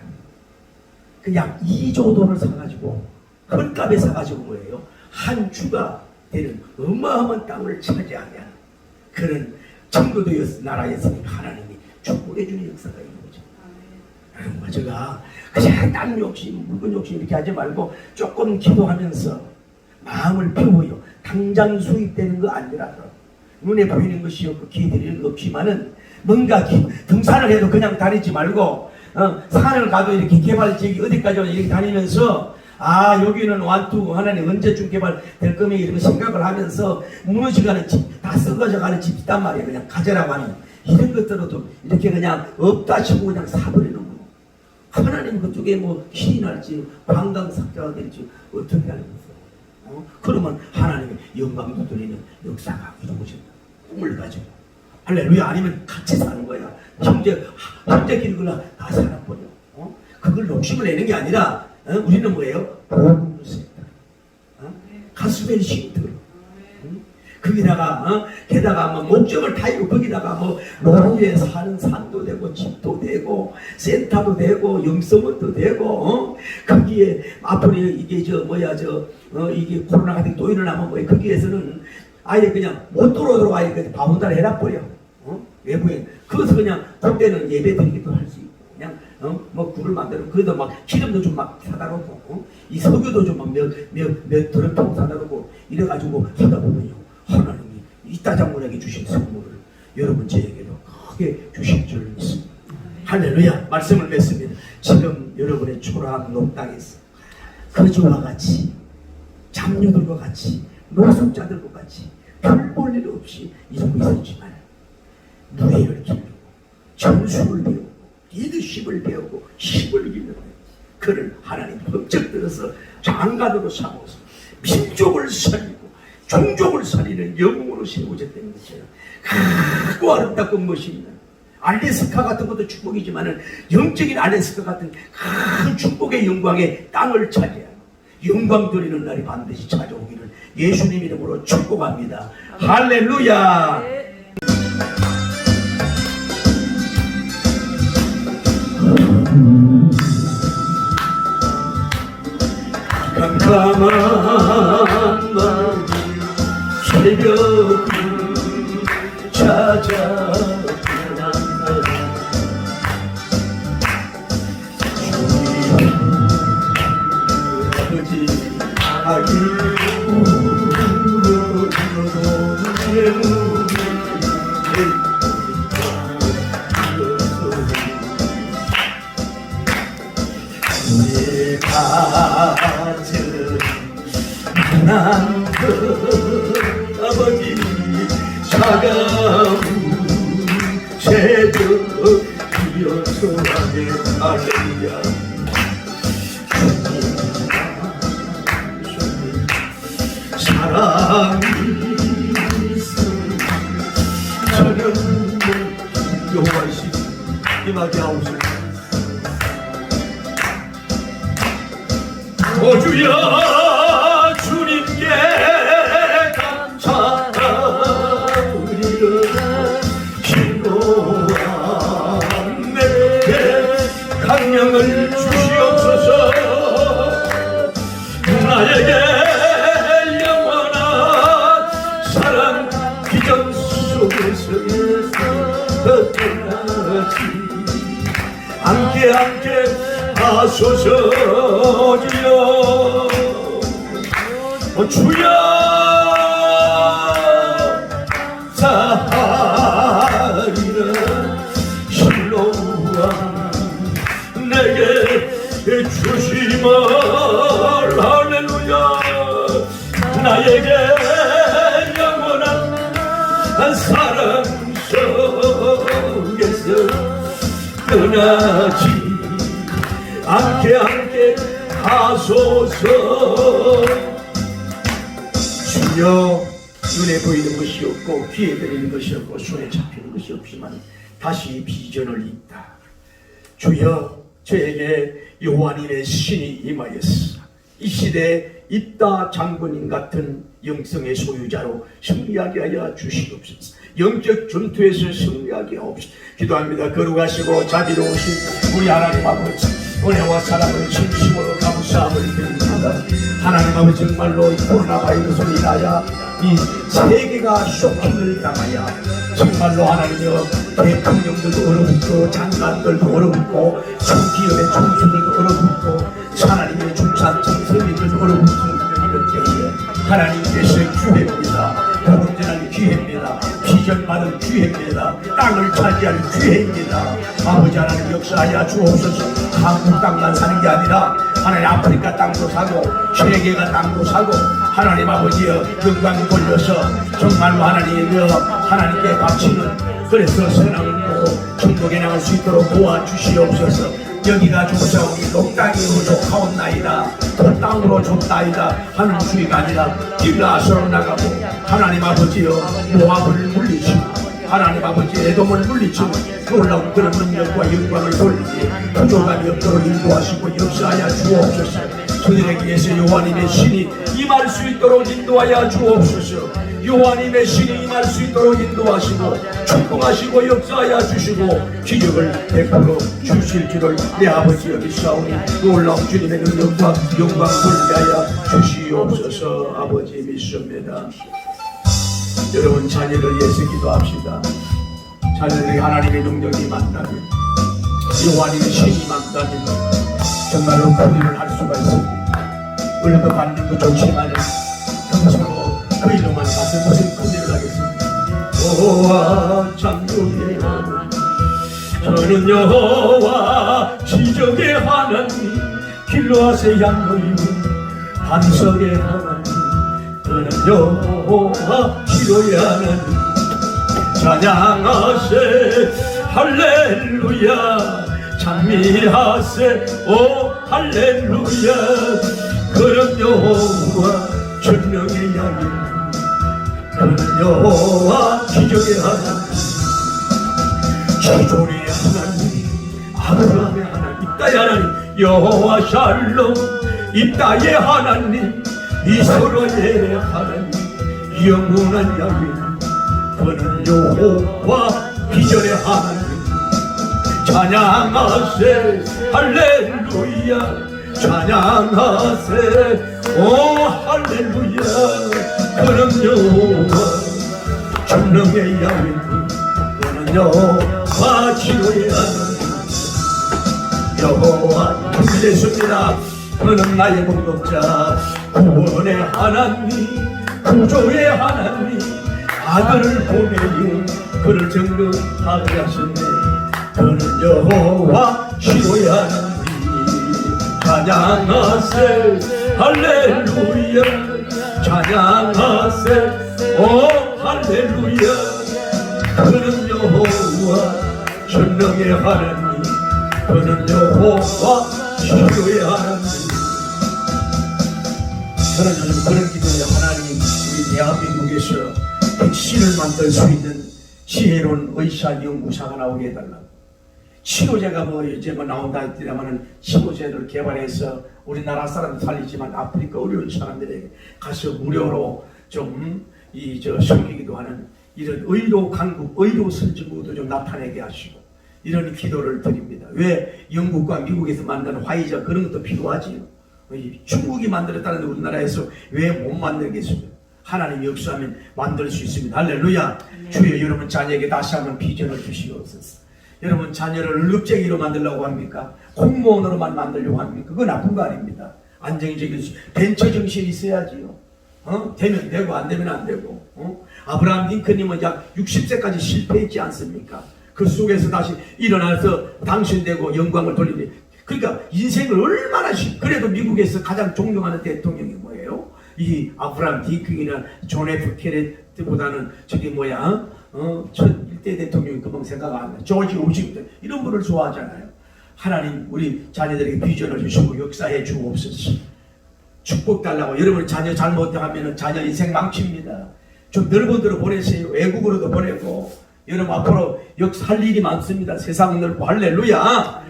S1: 그냥 2조 돈을 사가지고 헐값에 사가지고 뭐예요? 한 주가 되는 어마어마한 땅을 차지하냐. 그런 청교도의 나라였으니까 하나님이 축복해주는 역사가 이루어졌다. 여러분 제가 그냥 땅 욕심, 물건 욕심 이렇게 하지 말고 조금 기도하면서 마음을 피워요. 당장 수입되는 거 아니라도 눈에 보이는 것이 없고 귀에 들리는 거 없지만은 뭔가 등산을 해도 그냥 다니지 말고 산을 가도 이렇게 개발지역이 어디까지 이렇게 다니면서 여기는 완투 하나님 언제쯤 개발될 거면 이런 생각을 하면서 무너져가는 집, 다 썩어져가는 집이 있단 말이에요. 그냥 가져라고 하는 이런 것들도 이렇게 그냥 없다 치고 그냥 사버리는 거예요. 하나님 그쪽에 뭐 신이 날지 관광삭자가 될지 어떻게 하는 거예요? 그러면 하나님의 영광도 드리는 역사가 이루어진다. 꿈을 가지고 할렐루야. 아니면 같이 사는 거야. 형제끼리 그냥 다 살아버려. 그걸 욕심을 내는 게 아니라 우리는 뭐예요? 복음을 쓰겠다. 가스벨 신들. 거기다가 게다가 목적을 다이고 거기다가 노후에 사는 산도 되고 집도 되고 센터도 되고 영성원도 되고 거기에 앞으로 이게 이게 코로나 같은 게 또 일어나면 거기에서는 아예 그냥 못 들어오도록 아예 바운다를 해놔버려. 외부에 그래서 그냥 그때는 예배 드리기도 할 수 있고 그냥 굴을 만들어 그래도 막 기름도 좀 막 사다 놓고 이 석유도 좀 막 몇 드럼통 사다 놓고 이래가지고 하다 보면요 하나님이 이따장군에게 주신 선물을 여러분 제에게도 크게 주실 줄 믿습니다. 할렐루야. 말씀을 맺습니다. 지금 여러분의 초라한 농땅에서 거지와 같이 잡녀들과 같이 노숙자들과 같이 별 볼 일 없이 이러고 있었지만 무예를 기르고 전술을 배우고 리더십을 배우고 힘을 기르는 그를 하나님 흠쩍 들어서 장관으로 삼아서 민족을 살리고 종족을 살리는 영웅으로 세워졌다는 것이에요. 크고 아름답고 멋있는 알래스카 같은 것도 축복이지만은 영적인 알래스카 같은 큰 축복의 영광의 땅을 차지하고 영광 드리는 날이 반드시 찾아오기를 예수님 이름으로 축복합니다. 할렐루야. 깜깜한 밤 새벽 난 아버지 차가운 새벽 기어서가네 할렐루야. 사랑이 저녁 여호와이시 임하게 하옵소서. 오 주여 주님께 감사드리라. 기도와 내게 강령을 주시옵소서. 나에게 영원한 사랑 비전 속에서 떠나지 함께 하소서. 주여 사리라. 실로와 내게 주시면 할렐루야. 나에게 영원한 사랑 속에서 떠나지 함께 하소서. 주여 눈에 보이는 것이 없고 귀에 들리는 것이 없고 손에 잡히는 것이 없지만 다시 비전을 잇다. 주여 저에게 여호와님의 신이 임하였사. 이 시대에 입다 장군님 같은 영성의 소유자로 승리하게 하여 주시옵소서. 영적 전투에서 승리하게 하옵소서. 기도합니다. 거룩하시고 자비로우신 우리 하나님 아버지, 은혜와 사랑을 진심으로 감사함을 드립니다. 하나님 아버지, 정말로 코로나 바이러스로 인하여 이 세계가 쇼킹을 당하여 정말로 하나님여 대통령들도 얼어붙고 장관들도 얼어붙고 총기업의 총수들도 얼어붙고 하나님의 중산층 서민들도 얼어붙는 이런 때에 하나님께서 기회입니다. 복음전할 기회입니다. 비전 받을 기회입니다. 땅을 차지할 기회입니다. 아버지 하나님 역사하여 주옵소서. 한국 땅만 사는 게 아니라 하나님 아프리카 땅도 사고 세계가 땅도 사고 하나님 아버지여 영광 돌려서 정말로 하나님이여 하나님께 바치는 그래서 선함을 보고 천국에 나갈 수 있도록 도와주시옵소서. 여기가 조사오니 녹땅이 부족하옵나이다. 돈 땅으로 줬나이다 하는 주의가 아니라 길라서로 나가고 하나님 아버지여 모압을 물리시고 하나님 아버지 에돔을 물리치고 놀라운 그런 능력과 영광을 돌리기 부족함이 없도록 인도하시고 역사하여 주옵소서. 저들에게 위해서 여호와님의 신이 임할 수 있도록 인도하여 주옵소서. 여호와님의 신이 임할 수 있도록 인도하시고 축복하시고 역사하여 주시고 기적을 베풀어 주실 줄을 내 아버지 여기 싸우니 놀라운 주님의 능력과 영광 돌리게 하여 주시옵소서. 아버지 믿습니다. 여러분 자녀를 위해서 기도합시다. 자녀들에게 하나님의 능력이 만나면 여호와님의 신이 만나면 정말로 구원을 할 수가 있습니다. 은혜도 받는 것 좋지만 평소로 그 일로만 가서 무슨 구원을 하겠습니까? 여호와 창조의 하나님, 저는 여호와 지적의 하나님, 길로아세 양로이고 반석의 하나님, 저는 여호와 기도의 하나님. 찬양하세 할렐루야, 찬미하세 오 할렐루야. 그런 여호와 전능의 양이, 그런 여호와 기적의 하나님, 기존의 하나님, 아브라함의 하나님, 이따의 하나님, 여호와 샬롬, 이따의 하나님, 이스라엘의 하나님, 영원한 야훼, 그는 여호와 기존의 하나님. 찬양하세 할렐루야, 찬양하세 오 할렐루야. 그는 여호와 전능의 야훼, 그는 여호와 지도의 하나님. 여호와 준비됐습니다. 그는 나의 공급자, 구원의 하나님, 구조의 하나님, 아들을 보내요 그를 정금하게 하셨네. 그는 여호와 시로의 하나님. 찬양하세 할렐루야 찬양하세 오 할렐루야 그는 여호와 전능의 하나님 그는 여호와 치료의 하나님. 저는 요즘 그런 기도에 하나님 우리 대한민국에서 백신을 만들 수 있는 지혜로운 의사 연구사가 나오게 해달라고. 치료제가 뭐 이제 뭐 나온다 했더니만은 치료제를 개발해서 우리나라 사람들 살리지만 아프리카 어려운 사람들에게 가서 무료로 좀 섬기기도 하는 이런 의료 강국, 의료 선진국도 좀 나타내게 하시고 이런 기도를 드립니다. 왜 영국과 미국에서 만든 화이자 그런 것도 필요하지요. 중국이 만들었다는데 우리나라에서 왜 못 만들겠습니까? 하나님 역사하면 만들 수 있습니다. 할렐루야. 주여 여러분 자녀에게 다시 한번 비전을 주시옵소서. 여러분 자녀를 륵쟁이로 만들려고 합니까? 공무원으로만 만들려고 합니까? 그건 나쁜 거 아닙니다. 안정적인 벤처 정신이 있어야지요. 되면 되고 안 되면 안 되고. 아브라함 링컨님은 약 60세까지 실패했지 않습니까? 그 속에서 다시 일어나서 당신되고 영광을 돌리니 그러니까 인생을 얼마나 그래도 미국에서 가장 존경하는 대통령이 뭐예요? 이 아브라함 링컨이나 존 F 케네디보다는 저기 뭐야 첫 일대 대통령이 금방 생각 안 나. 조지 오싱턴 이런 분을 좋아하잖아요. 하나님 우리 자녀들에게 비전을 주시고 역사해 주옵소서. 축복 달라고. 여러분 자녀 잘못하면 자녀 인생 망칩니다. 좀 넓은 데로 보내세요. 외국으로도 보내고. 여러분 앞으로 역사할 일이 많습니다. 세상 넓고 할렐루야.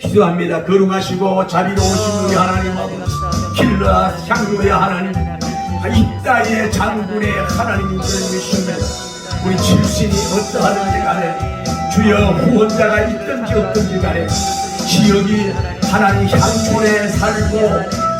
S1: 기도합니다. 거룩하시고 자비로우신 우리 하나님 아버지 길러 향유의 하나님 이 땅의 장군의 하나님을 믿습니다. 우리 질신이 어떠하든지 간에 주여 후원자가 있든지 없든지 간에 지역이 하나님 향촌에 살고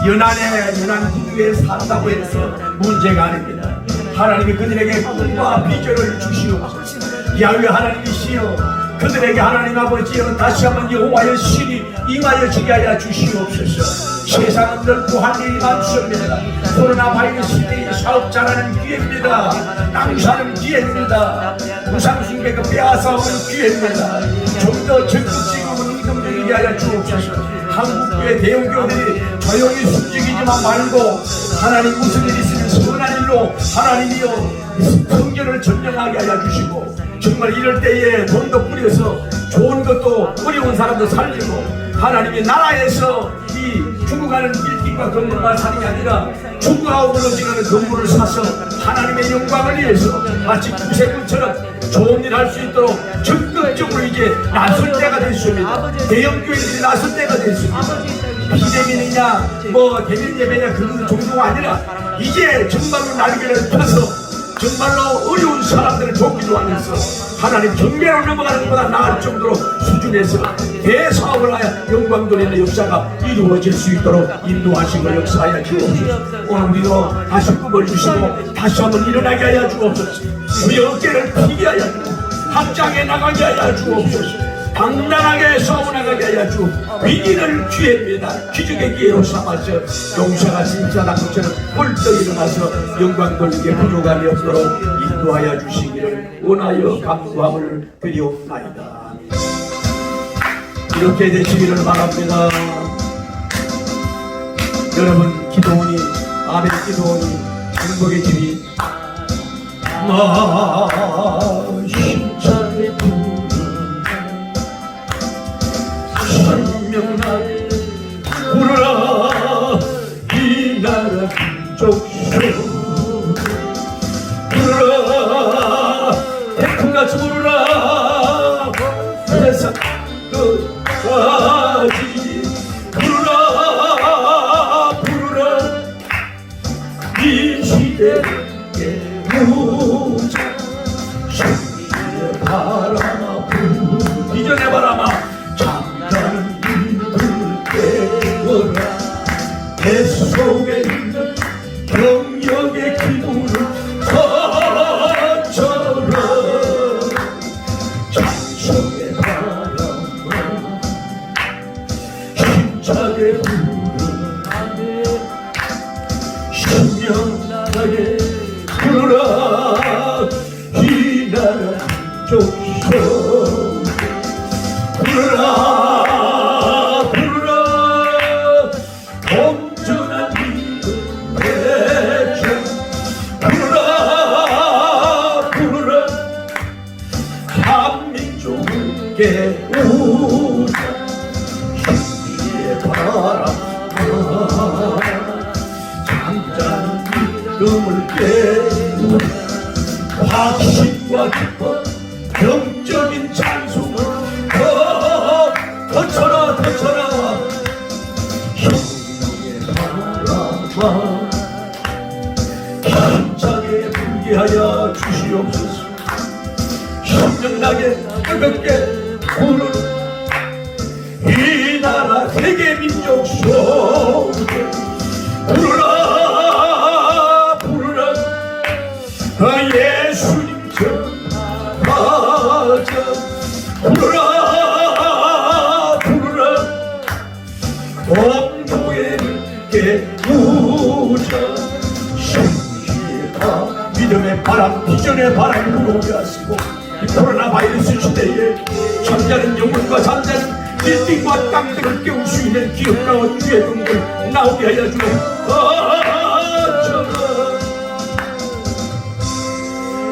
S1: 연안 구두에 산다고 해서 문제가 아닙니다. 하나님이 그들에게 꿈과 비전을 주시옵소서. 야훼 하나님이시여 그들에게 하나님 아버지여 다시 한번 여호와의 신이 임하여 지게 하여 주시옵소서. 세상은 넓고 할 일이 많습니다. 코로나 바이러스 시대의 사업자라는 기회입니다. 낭사는 기회입니다. 무상승계가 빼앗아오는 기회입니다. 좀 더 적극적이고 능동적이게 하여 주옵소서. 한국교회 대형교회들이 조용히 숨죽이지만 말고 하나님 무슨 일이 있으면 선한 일로 하나님이여 성전을 점령하게 하여 주시고 정말 이럴 때에 돈도 뿌려서 좋은 것도 어려운 사람도 살리고 하나님의 나라에서 이 죽어가는 빌딩과 건물만 사는 게 아니라 죽어가고 무너지는 건물을 사서 하나님의 영광을 위해서 마치 구세군처럼 좋은 일 할 수 있도록 적극적으로 이제 나설 때가 됐습니다. 대형교회들이 나설 때가 됐습니다. 비대면이냐 뭐 대면 예배냐 그런 정도가 아니라 이제 정말로 날개를 펴서 정말로 어려운 사람들을 돕기도 하면서 하나님 경배로 넘어가는 것보다 나을 정도로 수준에서 대사업을 하여 영광 돌리는 역사가 이루어질 수 있도록 인도하시고 역사하여 주옵소서. 오늘 우리도 다시 꿈을 주시고 다시 한번 일어나게 하여 주옵소서. 우리 어깨를 피게 하여 주옵소서. 확장해 나가게 하여 주옵소서. 당당하게 싸워나가게 하여 주 위기를 기회입니다. 기적의 기회로 삼아서 용사가 진짜 당처럼 펄떡 일어나서 영광 돌리게 부족함이 없도록 인도하여 주시기를 원하여 감사함을 드리옵나이다. 이렇게 되시기를 바랍니다. 여러분 기도원이 아멘 기도원이 행복의 집이 심장에 생명나게 부르라 이 나라 민족쇼 부르라 태풍같이 부르라 세상 끝까지 부르라 부르라 이 시대의 무장 승리의 바람아 부르라 이전의 바람아 내 속에 있는 경력의 기분을 터져라 장성의 바람을 힘차게 부르라 신명나게 부르라 이 나라 민족쇼 부르라 온전한 주자 주의 바람 잠자는 믿음을 깨우는 확신과 기쁨 영적인 찬송을 더 쳐라 성령의 바람아 힘차게 불게 하여 주시옵소서. 신명나게 뜨겁게 부르는 이 나라 세계 민족 속에 부르라 예수님 전하자 부르라 온 교회를 깨우자 신기가 믿음의 바람 비전의 바람 불어오게 하시고 이 코로나 바이러스 시대에 잠자는 영혼과 잠자는 빌딩과 땅들을 깨울 수 있는 기업가와 주의 종들 나오게 하여 주옵소서.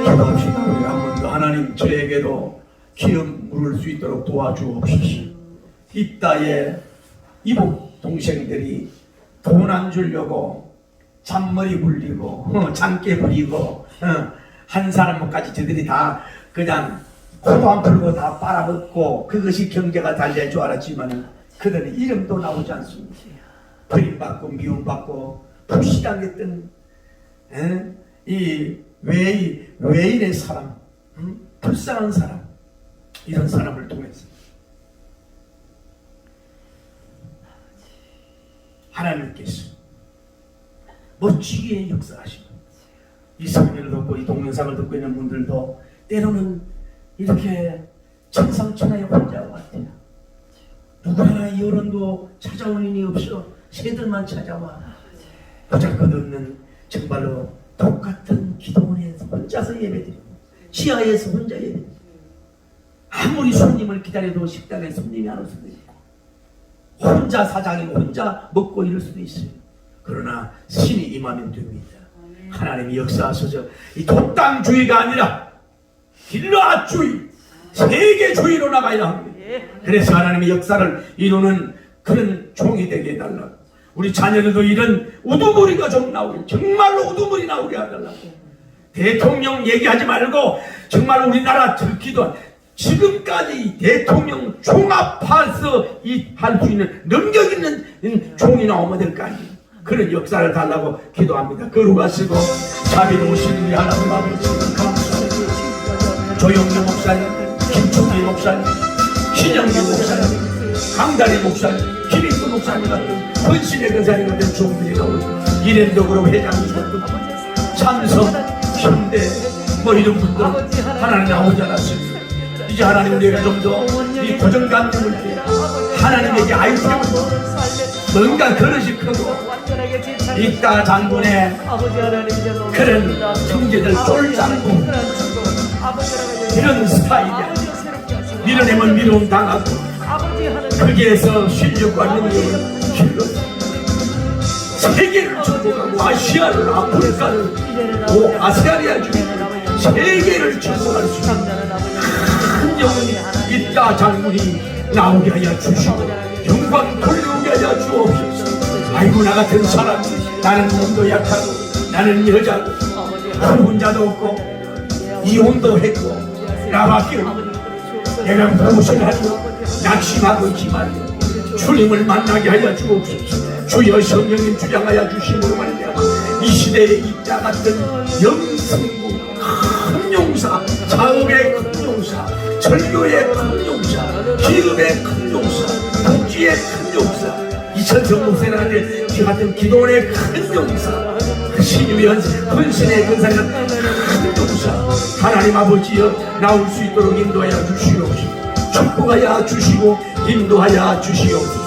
S1: 기도합시다. 우리 한 번 더 하나님 저에게도 기름 물을 수 있도록 도와주옵소서. 이 땅에 이복 동생들이 돈 안 주려고 잔머리 굴리고 장깨 부리고 한 사람까지 저들이 다 그냥 코도 안 풀고 다 빨아먹고 그것이 경제가 달릴 줄 알았지만 그들은 이름도 나오지 않습니다. 버림받고 미움받고 불시당했던 이 외인의 사람, 불쌍한 사람, 이런 사람을 통해서 하나님께서 멋지게 역사하시고 이 설교를 듣고 이 동영상을 듣고 있는 분들도 때로는 이렇게 천상천하의 환자와 같아요. 누구 하나 여론도 찾아오는 일이 없어. 새들만 찾아와. 보잘것없는 정말로 똑같은 기도원에서 혼자서 예배드리고 지하에서 혼자 예배드리고 아무리 손님을 기다려도 식당에 손님이 안 올 수도 있고 혼자 사장이고 혼자 먹고 이럴 수도 있어요. 그러나 신이 임하면 됩니다. 하나님이 역사하셔서 이 독당주의가 아니라 길라주의, 세계주의로 나가야 합니다. 그래서 하나님의 역사를 이루는 그런 종이 되게 해달라고. 우리 자녀들도 이런 우두머리가 좀 나오게, 정말로 우두머리 나오게 해달라고. 대통령 얘기하지 말고 정말 우리나라 기도 지금까지 대통령 종합해서 할 수 있는 능력 있는 종이 나오면 될 거 아니에요. 그런 역사를 달라고 기도합니다. 거룩하시고 자비로우신 우리 하나님 아버지 감사합니다. 조영규 목사님, 김충기 목사님, 신영기 목사님, 강다리 목사님, 기립수 목사님 같은 헌신의 근사님 같은 종들이 나오고 이랜덕으로 회장님들 참석, 현대 뭐 이런 분들 하나님 나오지 않았습니다. 이제 하나님 우리가 좀 더 이 고정관념을 하나님에게 아이템을 뭔가 그릇이 크고 이따 장군의 그런 형제들 쫄짱고 이런 스타일이 아니야. 밀어내면 미움 당하고 거기에서 실력과 능력을 길러 세계를 정복하고 아시아를 아프리카를 아세아리아 중에 세계를 정복할 수 있는 큰 영혼이 이따 장군이 나오게 하여 주시고 영광 돌려오게 하여 주옵소서. 아이고 나 같은 사람 나는 몸도 약하고 나는 여자고 혼자도 없고 이혼도 했고 나밖에 없고 내가 무엇을 하고 낙심하고 있지만 주님을 만나게 하여 주옵소서. 주여 성령님 주장하여 주심으로 말미암아 이 시대에 이자 같은 영성부 큰 용사, 사업의 큰 용사, 전교의 큰 용사, 기업의 큰 용사, 복지의 큰 용사, 이천성 목사님한테 이 같은 기도원의 큰 용사, 신유연 헌신의 근사는 큰 용사, 하나님 아버지여 나올 수 있도록 인도하여 주시옵시고 축복하여 주시고 인도하여 주시옵소서.